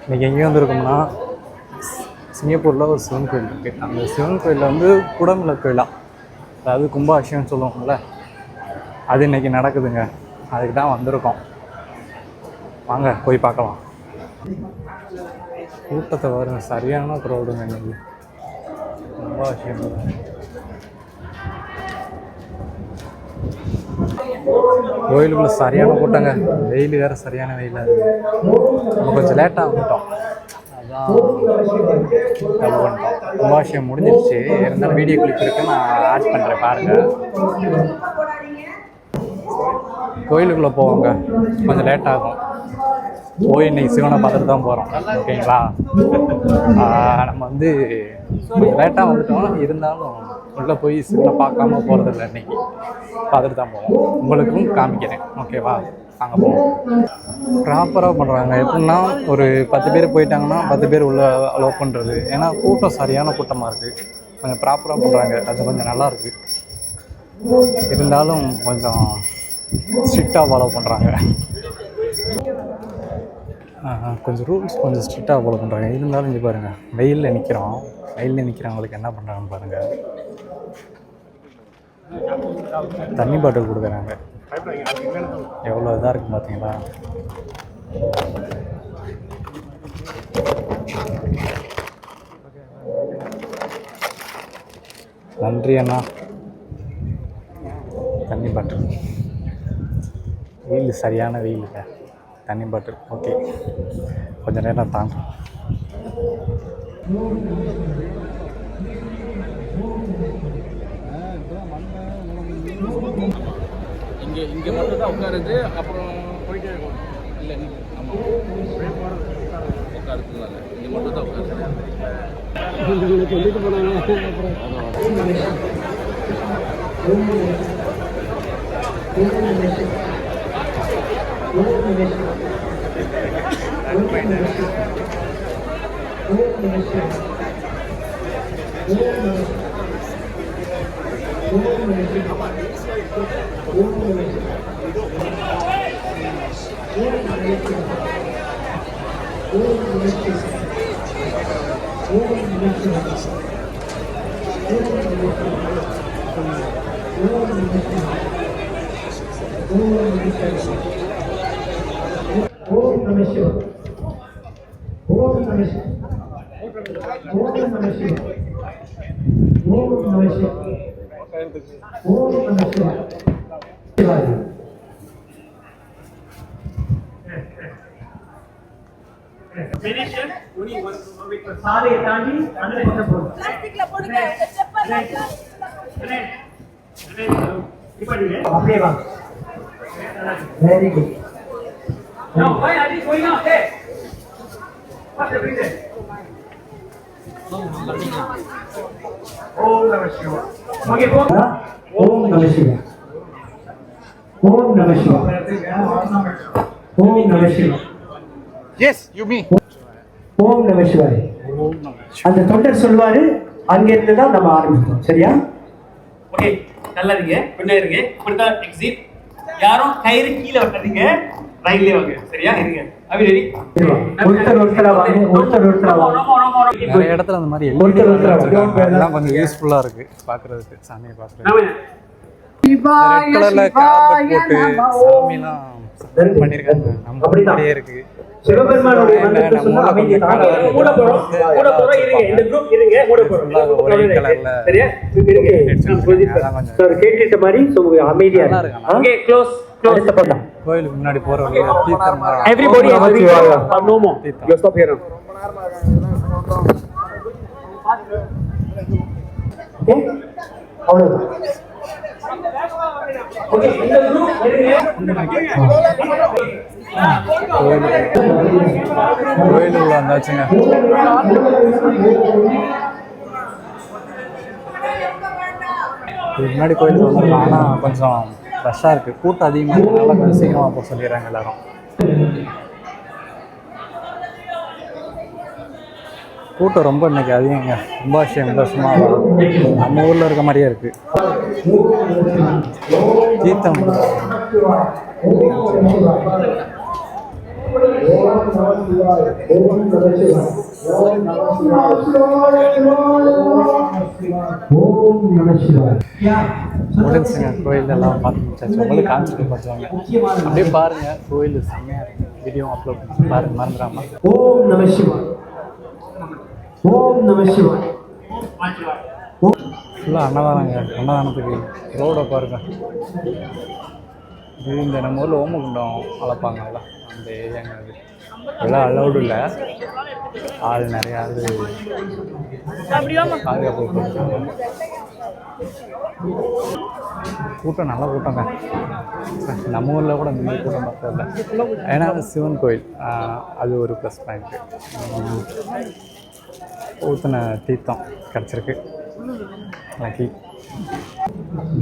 இன்றைக்கி எங்கே வந்திருக்கோம்னா சிங்கப்பூரில் ஒரு சிவன் கோயில் இருக்குது. அந்த சிவன் கோயிலில் வந்து குடமிளக்கு விழா, அதாவது கும்பாபிஷேகம்னு சொல்லுவோம்ல, அது இன்றைக்கி நடக்குதுங்க. அதுக்கு தான் வந்திருக்கோம். வாங்க போய் பார்க்கலாம். கூட்டத்தை பாருங்க, சரியான க்ரௌடுங்க இன்றைக்கி கும்பாபிஷேகம். கோயிலுக்குள்ள சரியான கூட்டங்க. வெயில் வேறு சரியான வெயிலாக இருக்குது. நம்ம கொஞ்சம் லேட்டாக வந்துட்டோம், அதான் வந்துட்டோம். கும்பாபிஷேகம் முடிஞ்சிருச்சு. இருந்தாலும் வீடியோ கிளிப் இருக்கு, நான் ஆட் பண்ணுறேன் பாருங்கள். கோயிலுக்குள்ளே போவோங்க, கொஞ்சம் லேட் ஆகும். போய் இன்னைக்கு சிவனை பார்த்துட்டு தான் போகிறோம். ஓகேங்களா? நம்ம வந்து கொஞ்சம் லேட்டாக வந்துட்டோம், இருந்தாலும் உள்ளே போய் சிவனை பார்க்காம போகிறதில்ல. இன்னைக்கு பார்த்துட்டு தான் போவோம். உங்களுக்கும் காமிக்கிறேன். ஓகேவா? அங்கே போவோம். ப்ராப்பராக பண்ணுறாங்க. எப்படின்னா ஒரு 10 பேர் போயிட்டாங்கன்னா 10 பேர் உள்ளே அலோவ் பண்ணுறது. ஏன்னா கூட்டம் சரியான கூட்டமாக இருக்குது. கொஞ்சம் ப்ராப்பராக பண்ணுறாங்க, அது கொஞ்சம் நல்லாயிருக்கு. இருந்தாலும் கொஞ்சம் ஸ்ட்ரிக்டாக ஃபாலோ பண்ணுறாங்க. கொஞ்சம் ரூல்ஸ் கொஞ்சம் ஸ்ட்ரிக்டாக ஃபாலோ பண்ணுறாங்க. இருந்தாலும் இங்கே பாருங்கள், வெயிலில் நிற்கிறோம். வெயிலில் நிற்கிறவங்களுக்கு என்ன பண்ணுறாங்கன்னு பாருங்கள். தண்ணி பாட்டில் கொடுக்குறாங்க. எவ்வளோ இதாக இருக்குது பார்த்தீங்களா? நன்றி அண்ணா. தண்ணி பாட்டில், வெயில் சரியான வெயிலுங்க. தண்ணி பாட்டில் ஓகே, கொஞ்சம் நேரம் தாங்க. இங்கே மட்டும் தான் உட்காருது, அப்புறம் போயிட்டே இருக்கும். இல்லை ஆமாம், உட்காருக்குங்களா? இங்கே மட்டும் தான் உட்காருது. சொல்லிட்டு போனாங்க. Very good. No, why are you going out there? What's the reason? Om Namah Shivaya. Okay, Om Namah Shivaya. Om Namah Shivaya. Om Namah Shivaya. Yes, you me. Om Namah Shivaya. அந்த தொண்டர் சொல்வாரு, அங்கிருந்து தான் நம்ம ஆரம்பிப்போம். சரியா? Okay, நல்லா இருங்க. பின்னாடி இருங்க. இப்படிதான் எக்ஸிட். யாரும் கயிறு கீழே வைக்காதீங்க, ரைட்லயே வாங்க. சரியா? இருங்க. அவி ரெடி? ஒருத்தர் வாங்க, ஒருத்தர் வாங்க. நிறைய இடத்துல அந்த மாதிரி எல்லாம் கொஞ்சம் யூஸ்ஃபுல்லாக இருக்குது பார்க்குறதுக்கு, சாமியை பார்க்குறதுக்கு. ரெட் கலரில் கார்பெட் போட்டு சாமிலாம் பண்ணியிருக்காங்க. நம்ம அப்படியே இருக்குது. சிவபெருமானுடைய மந்திரத்தை சொன்னா அமைதி தாங்க. மூட போறோம் இருங்க. இந்த குரூப் இருங்க, மூட போறோம். ஒரே கலர்ல. சரியா? இருங்க. சார் கேட்டிட்ட மாதிரி சொல்லுங்க, அமைதியா இருங்க. Okay, close. அடுத்த பக்கம். கோயிலுக்கு முன்னாடி போற வழியில தீர்த்தம். Everybody no more. You stop here. Okay, அவ்வளவுதான். ஓகே, இந்த குரூப் கோயிலுக்குள்ள வந்தாச்சுங்க. முன்னாடி கோயிலுக்கு வந்துருக்கலாம், ஆனால் கொஞ்சம் ரஷ்ஷாக இருக்குது. கூட்டம் அதிகமாக இருக்கிறதுனால கொஞ்சம் சீக்கிரமாக போக சொல்லிடுறாங்க எல்லாரும். கூட்டம் ரொம்ப இன்னைக்கு அதிகங்க. கும்பாபிஷேகம் சும்மா நம்ம ஊரில் இருக்க மாதிரியே இருக்குது. தீர்த்தம் முடிஞ்சுங்க கோயில் எல்லாம் பார்த்து முடிச்சாச்சு. உங்களுக்கு காமிச்சிட்டு பார்த்துவாங்க. அப்படியே பாருங்க, கோயில் செம்மையாக இருக்கு. வீடியோ அப்லோட் பண்ணி பாருங்க, மறந்துடாம. ஓம் நம சிவாய். ஓம் நம சிவாய். ஃபுல்லாக அன்னதானங்க. அன்னதானத்துக்கு ரோடை பாருங்க. இது இந்த நம்ம ஊரில் ஓமகுண்டம் வளர்ப்பாங்கல்ல, அந்த ஏரியாங்க. அது எல்லாம் அலௌடு இல்லை. ஆள் நிறையா பாதுகாப்பு கொடுத்தாங்க. கூட்டம் நல்ல கூட்டங்க. நம்ம ஊரில் கூட இந்த மாதிரி கூட்டம் பார்த்ததில்ல. ஏன்னா சிவன் கோயில், அது ஒரு ப்ளஸ் பாயிண்ட்டு. ஊற்றின தீர்த்தம் கிடச்சிருக்கு. லக்கி.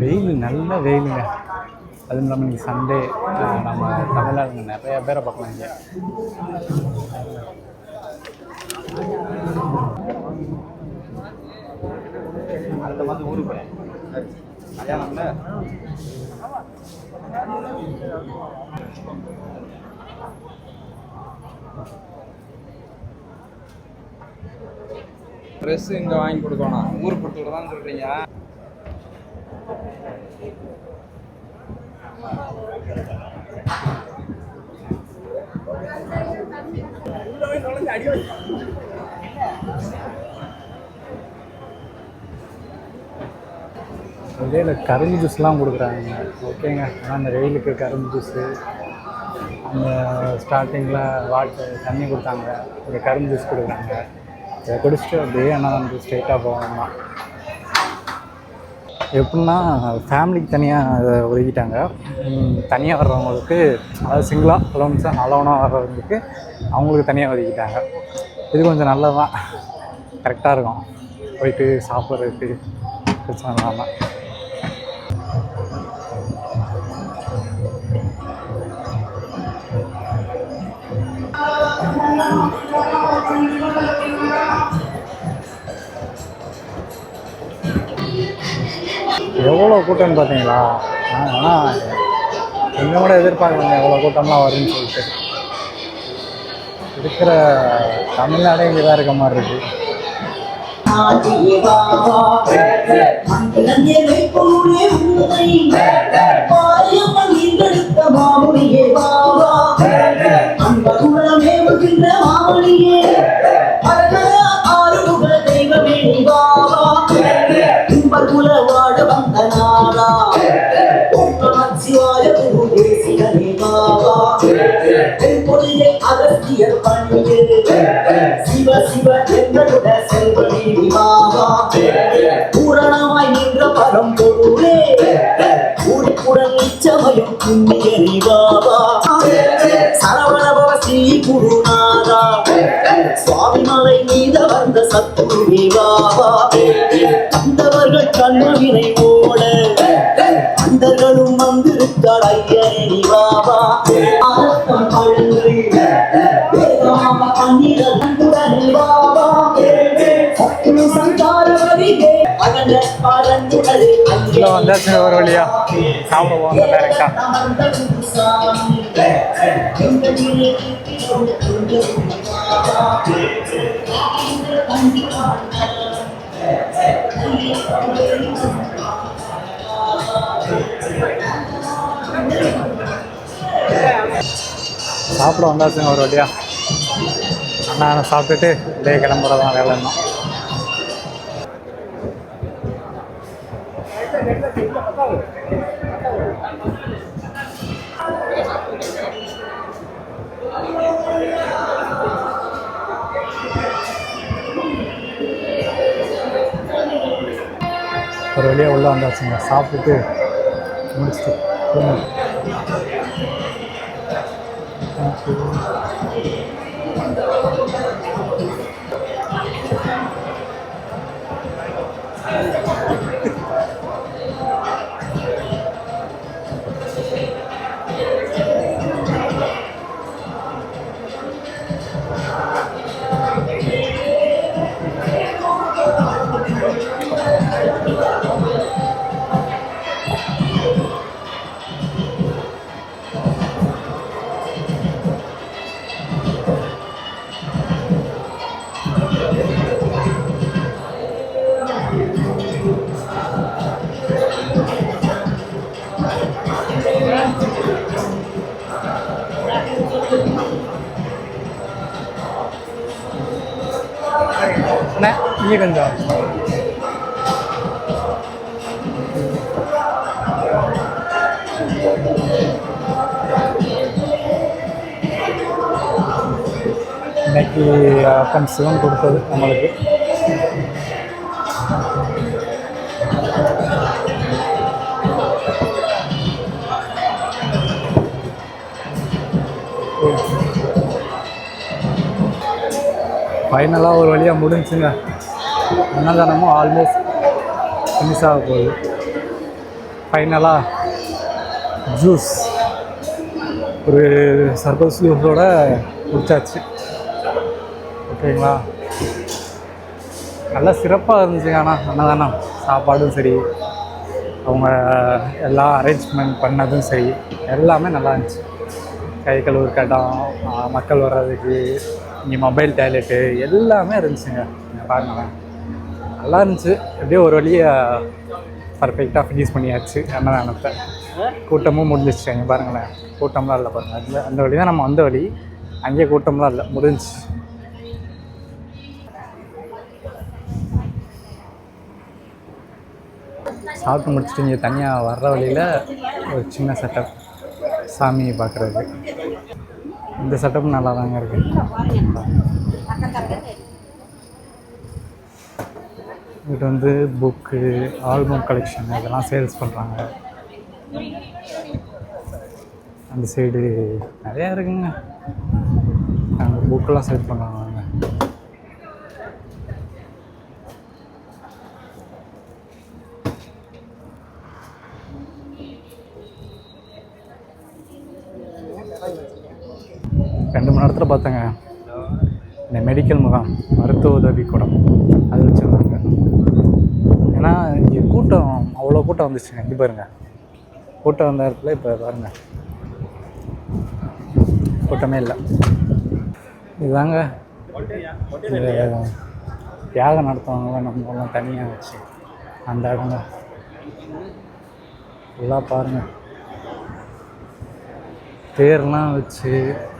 வெயில், நல்ல வெயிலுங்க. அதுவும் இல்லாமல் இன்றைக்கி சண்டே, நம்ம தமிழ்நாடுங்க நிறையா பேரை பார்க்கலாம் இங்கே. அடுத்த வந்து ஊருக்கு கல்யாணம்ல ட்ரெஸ் இங்கே வாங்கி கொடுக்கணும். ஊருக்கு கொடுத்து விடதான்னு சொல்கிறீங்க. இதே கரும்பு ஜூஸ்லாம் கொடுக்குறாங்க. ஓகேங்க. ஆனால் அந்த வெயிலுக்கு கரும்பு ஜூஸு, அந்த ஸ்டார்டிங்கில் தண்ணி கொடுத்தாங்க, இங்கே கரும்பு ஜூஸ் கொடுக்குறாங்க. இதை குடிச்சிட்டு அப்படியே அன்னதானத்துக்கு ஸ்ட்ரெயிட்டாக போகணும்னா. எப்படின்னா ஃபேமிலிக்கு தனியாக அதை ஒதுக்கிட்டாங்க. தனியாக வர்றவங்களுக்கு, அதாவது சிங்கிளாக அலோனாக வர்றவங்களுக்கு அவங்களுக்கு தனியாக ஒதுக்கிட்டாங்க. இது கொஞ்சம் நல்லதான், கரெக்டாக இருக்கும். போயிட்டு சாப்பிட்றதுக்கு பிரச்சனை இல்லாமல். எவ்வளோ கூட்டம்னு பார்த்தீங்களா? ஆனால் கொஞ்சம் கூட எதிர்பார்க்கலங்க எவ்வளோ கூட்டம்லாம் வரும்னு சொல்லிட்டு. இருக்கிற தமிழ்நாடே இங்கே தான் இருக்க மாதிரி இருக்குது. சிவ சிவ எங்களுடைய செல்வனே பாபா, பூரணமாய் நின்ற பரம்பொருளே, கூடிப்புடன் நிச்சமயம் புண்ணியனே பாபா, சரவணபவ ஸ்ரீ குருநாதா, சுவாமிமலை மீத வந்த சத்துருவே பாபா, அந்தவர்கள் கண்மவினை ஓட அந்தர்களும் வந்திருக்கார் ஐயனே பாபா, ஆரத்தம் பழங்கள் வந்தாச்சு ஒரு வழியா சாப்பிட போவாங்க டைரக்டா. சாப்பிட வந்தாச்சுங்க ஒரு வழியா. அண்ணா சாப்பிட்டுட்டு அப்படியே கிளம்புறதான் வேலை. இன்னும் ஒரு வழியாக உள்ளே வந்தாச்சுங்க. சாப்பிட்டுட்டு முடிச்சுட்டு இங்கே கொஞ்சம் இன்னைக்கு அப்பன் சிவன் கொடுத்தது நம்மளுக்கு. ஃபைனலாக ஒரு வழியாக முடிஞ்சுங்க. அன்னதானமும் ஆல்மோஸ்ட் ஃபினிஷ் ஆக போகுது. ஃபைனலாக ஜூஸ் ஒரு சர்பஸ் ஜூஸோட குடிச்சாச்சு. ஓகேங்களா, நல்லா சிறப்பாக இருந்துச்சுங்க. ஆனால் அன்னதானம் சாப்பாடும் சரி, அவங்க எல்லாம் அரேஞ்ச்மெண்ட் பண்ணதும் சரி, எல்லாமே நல்லா இருந்துச்சு. கை கழுவுற இடம், மக்கள் வர்றதுக்கு இங்கே மொபைல் டாய்லெட்டு எல்லாமே இருந்துச்சுங்க. பாருங்களேன், நல்லா இருந்துச்சு. எப்படியோ ஒரு வழியாக பர்ஃபெக்டாக ஃபினிஷ் பண்ணியாச்சு அன்னதானத்தை. கூட்டமும் முடிஞ்சிச்சு. அங்கே பாருங்களேன், கூட்டம்லாம் இல்லை பாருங்கள். அந்த வழி தான் நம்ம வந்த வழி. அங்கேயே கூட்டம்லாம் இல்லை, முடிஞ்சிச்சு. சாப்பிட்டு முடிச்சுட்டு இங்கே தனியாக வர்ற வழியில் ஒரு சின்ன செட்டப் சாமியை பார்க்குறது. இந்த செட்டப் நல்லா தாங்க இருக்குது. இது வந்து புக்கு, ஆல்பம் கலெக்ஷன் இதெல்லாம் சேல்ஸ் பண்ணுறாங்க. அந்த சைடு நிறையா இருக்குங்க. அங்கே புக்கெல்லாம் சேல் பண்ணுறாங்க. ரெண்டு மணி நேரத்தில் பார்த்தேங்க இந்த மெடிக்கல் முகாம், மருத்துவ உதவி கூடம் அது வச்சுருந்தாங்க. ஏன்னா இங்கே கூட்டம் அவ்வளோ கூட்டம் வந்துச்சுங்க. இப்படி பாருங்கள், கூட்டம் வந்த இடத்துல இப்போ பாருங்கள் கூட்டமே இல்லை. இதுதாங்க தியாகம் நடத்துவாங்க நம்மளாம் தனியாக வச்சு அந்த இடங்க எல்லாம் பாருங்கள். தேர்லாம் வச்சு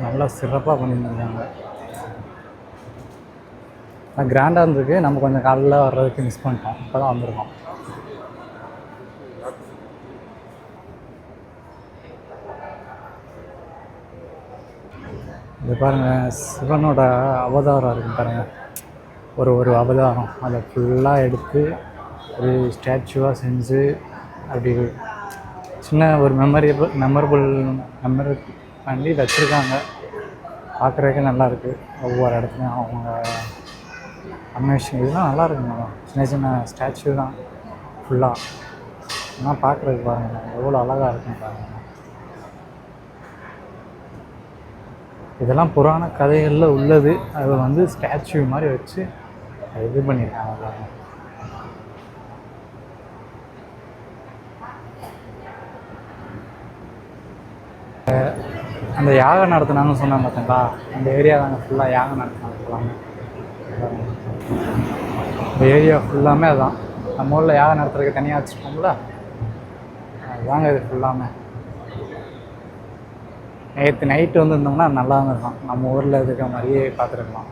நல்லா சிறப்பாக பண்ணியிருந்தாங்க. ஆனால் கிராண்டாக இருந்திருக்கு. நம்ம கொஞ்சம் காலையில் வர்றதுக்கு மிஸ் பண்ணிட்டோம். இப்போ தான் வந்திருக்கோம். இது பாருங்கள், சிவனோட அவதாரம் இருக்குது பாருங்கள். ஒரு அவதாரம் அதை ஃபுல்லாக எடுத்து ஒரு ஸ்டாச்சுவாக செஞ்சு அப்படி சின்ன ஒரு மெமரபிள் பண்ணி வச்சுருக்காங்க. பார்க்குறதுக்கே நல்லாயிருக்கு. ஒவ்வொரு இடத்துலையும் அவங்க அனிமேஷன் இதெல்லாம் நல்லா இருக்குங்க. சின்ன சின்ன ஸ்டாச்சு தான் ஃபுல்லாக. ஆனால் பார்க்குறதுக்கு பாருங்கள் எவ்வளோ அழகாக இருக்குன்னு பாருங்கள். இதெல்லாம் புராண கதைகளில் உள்ளது. அதை வந்து ஸ்டாச்சு மாதிரி வச்சு இது பண்ணியிருக்காங்க பாருங்கள். அந்த யாகம் நடத்தினாங்கன்னு சொன்னாங்க பார்த்தீங்களா, அந்த ஏரியா தாங்க ஃபுல்லாக யாகம் நடத்தினாங்க ஃபுல்லாமே. இந்த ஏரியா ஃபுல்லாமே அதுதான். நம்ம ஊரில் யாகம் நடத்துறதுக்கு தனியாக வச்சுருக்கோம்ல, அதுதாங்க இது ஃபுல்லாமே. நேற்று நைட்டு வந்துருந்தோம்னா நல்லா இருந்திருக்கும். நம்ம ஊரில் இருக்கிற மாதிரியே பார்த்துருக்கலாம்.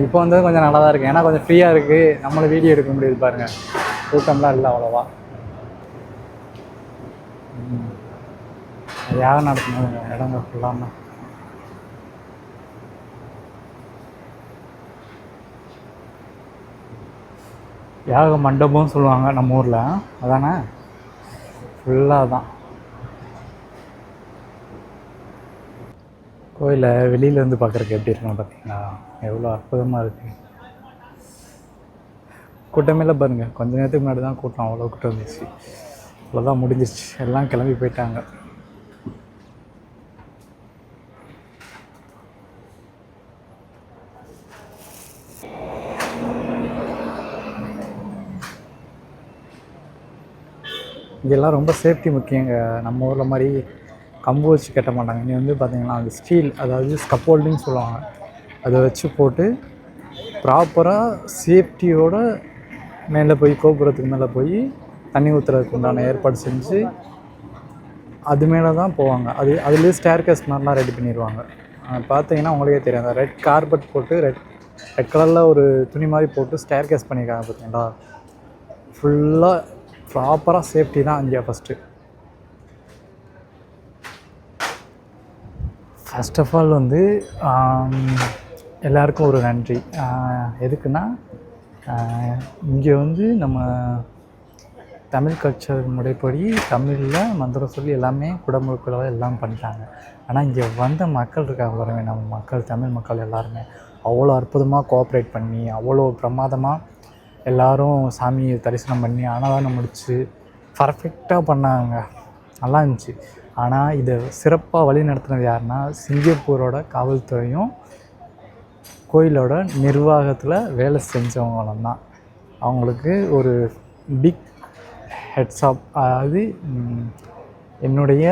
இப்போ வந்து கொஞ்சம் நல்லா தான் இருக்குது. ஏன்னா கொஞ்சம் ஃப்ரீயாக இருக்குது. நம்மளும் வீடியோ எடுக்க முடியுது பாருங்கள். கூட்டம்லாம் இல்லை அவ்வளோவா. யாகம் நடத்தின இடங்க ஃபுல்லாமே. யாக மண்டபம்னு சொல்லுவாங்க நம்ம ஊரில், அதானே ஃபுல்லாக தான். கோயிலை வெளியிலேருந்து பார்க்குறதுக்கு எப்படி இருக்குன்னு பார்த்தீங்களா, எவ்வளோ அற்புதமாக இருக்குது. கூட்டமே இல்லை பாருங்கள். கொஞ்ச நேரத்துக்கு முன்னாடி தான் கூட்டம், அவ்வளோ கூட்டம் இருந்துச்சு. அவ்வளோதான், முடிஞ்சிச்சு. எல்லாம் கிளம்பி போயிட்டாங்க. இதெல்லாம் ரொம்ப சேஃப்டி முக்கியங்க. நம்ம ஊரில் மாதிரி கம்பு வச்சு கட்ட மாட்டாங்க. இங்கே வந்து பார்த்திங்கன்னா அது ஸ்டீல், அதாவது ஸ்கப்போல்டின்னு சொல்லுவாங்க. அதை வச்சு போட்டு ப்ராப்பராக சேஃப்டியோடு மேலே போய் கோபுரத்துக்கு மேலே போய் தண்ணி ஊற்றுறதுக்கு உண்டான ஏற்பாடு செஞ்சு அது மேலே தான் போவாங்க. அதுலேயே ஸ்டேர்கேஸ் மாதிரிலாம் ரெடி பண்ணிடுவாங்க. பார்த்தீங்கன்னா உங்களுக்கே தெரியும், அந்த ரெட் கார்பெட் போட்டு ரெட் ரெட் கலரில் ஒரு துணி மாதிரி போட்டு ஸ்டேர் கேஸ் பண்ணியிருக்காங்க பார்த்தீங்களா. ஃபுல்லாக ப்ராப்பராக சேஃப்டி தான் இங்கே ஃபஸ்ட்டு. ஃபர்ஸ்ட் ஆஃப் ஆல் வந்து எல்லாருக்கும் ஒரு நன்றி. எதுக்குன்னா இங்கே வந்து நம்ம தமிழ் கல்ச்சர் முறைப்படி தமிழில் மந்திரம் சொல்லி எல்லாமே குடமுழுக்களை எல்லாம் பண்ணிட்டாங்க. ஆனால் இங்கே வந்த மக்கள் இருக்காங்க பாருங்க, நம்ம மக்கள் தமிழ் மக்கள் எல்லாருமே அவ்வளோ அற்புதமாக கோஆப்ரேட் பண்ணி அவ்வளோ பிரமாதமாக எல்லோரும் சாமியை தரிசனம் பண்ணி அன்னதானம் முடித்து பர்ஃபெக்டாக பண்ணாங்க. நல்லா இருந்துச்சு. ஆனால் இதை சிறப்பாக வழி நடத்துனது யாருன்னா சிங்கப்பூரோட காவல்துறையும் கோயிலோட நிர்வாகத்தில் வேலை செஞ்சவங்களும் தான். அவங்களுக்கு ஒரு பிக் ஹெட்ஸ் ஆப். அதாவது என்னுடைய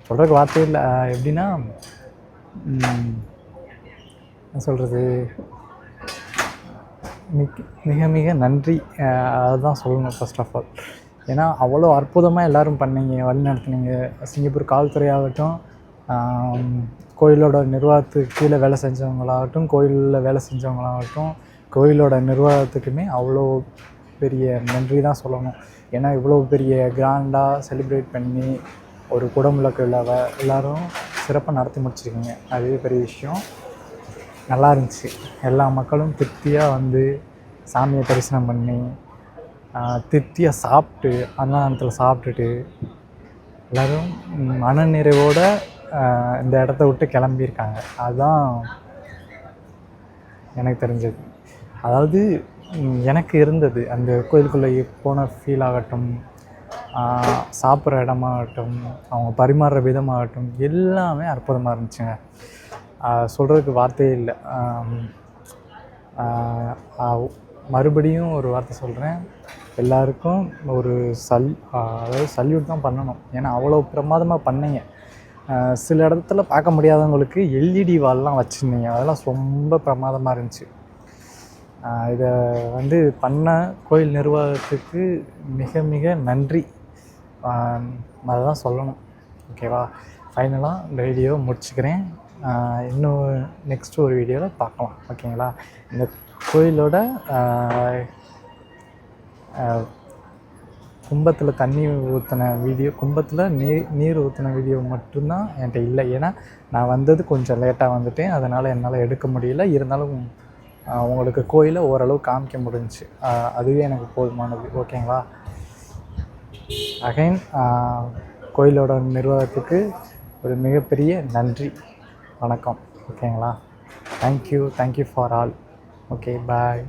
சொல்கிறதுக்கு வார்த்தை இல்லை. எப்படின்னா என்ன சொல்கிறது, மிக மிக நன்றி அதுதான் சொல்லணும் ஃபர்ஸ்ட் ஆஃப் ஆல். ஏன்னா அவ்வளோ அற்புதமாக எல்லோரும் பண்ணீங்க, வழி நடத்துனீங்க. சிங்கப்பூர் காவல்துறையாகட்டும், கோயிலோட நிர்வாகத்துக்கு கீழே வேலை செஞ்சவங்களாகட்டும், கோயிலில் வேலை செஞ்சவங்களாகட்டும், கோயிலோட நிர்வாகத்துக்குமே அவ்வளோ பெரிய நன்றி தான் சொல்லணும். ஏன்னா இவ்வளோ பெரிய கிராண்டாக செலிப்ரேட் பண்ணி ஒரு குடமுழுக்கு விழாவை எல்லோரும் சிறப்பாக நடத்தி முடிச்சிருக்கீங்க. அதுவே பெரிய விஷயம். நல்லா இருந்துச்சு. எல்லா மக்களும் திருப்தியாக வந்து சாமியை தரிசனம் பண்ணி திருப்தியாக சாப்பிட்டு அன்னதானத்தில் சாப்பிட்டுட்டு எல்லோரும் மனநிறைவோடு இந்த இடத்த விட்டு கிளம்பியிருக்காங்க. அதுதான் எனக்கு தெரிஞ்சது. அதாவது எனக்கு இருந்தது அந்த கோயிலுக்குள்ளே போன ஃபீல் ஆகட்டும், சாப்பிட்ற இடமாகட்டும், அவங்க பரிமாறுற விதமாகட்டும், எல்லாமே அற்புதமாக இருந்துச்சுங்க. சொல்கிறதுக்கு வார்த்தையே இல்லை. மறுபடியும் ஒரு வார்த்தை சொல்கிறேன், எல்லாருக்கும் ஒரு அதாவது சல்யூட் தான் பண்ணணும். ஏன்னா அவ்வளோ பிரமாதமாக பண்ணீங்க. சில இடத்துல பார்க்க முடியாதவங்களுக்கு எல்இடி வால்லாம் வச்சுருந்தீங்க, அதெல்லாம் ரொம்ப பிரமாதமாக இருந்துச்சு. இதை வந்து பண்ண கோயில் நிர்வாகத்துக்கு மிக மிக நன்றி, அதுதான் சொல்லணும். ஓகேவா? ஃபைனலாக இந்த வீடியோவை முடிச்சுக்கிறேன். இன்னும் நெக்ஸ்ட்டு ஒரு வீடியோவில் பார்க்கலாம். ஓகேங்களா? இந்த கோயிலோட கும்பத்தில் தண்ணி ஊற்றின வீடியோ, கும்பத்தில் நீர் ஊற்றின வீடியோ மட்டும்தான் என்கிட்ட இல்லை. ஏன்னா நான் வந்தது கொஞ்சம் லேட்டாக வந்துட்டேன், அதனால் என்னால் எடுக்க முடியல. இருந்தாலும் உங்களுக்கு கோயிலை ஓரளவு காமிக்க முடிஞ்சிச்சு. அதுவே எனக்கு போதுமானது. ஓகேங்களா? அகைன் கோயிலோட நிர்வாகத்துக்கு ஒரு மிகப்பெரிய நன்றி, வணக்கம். ஓகேங்களா? Thank you for all. Okay, bye.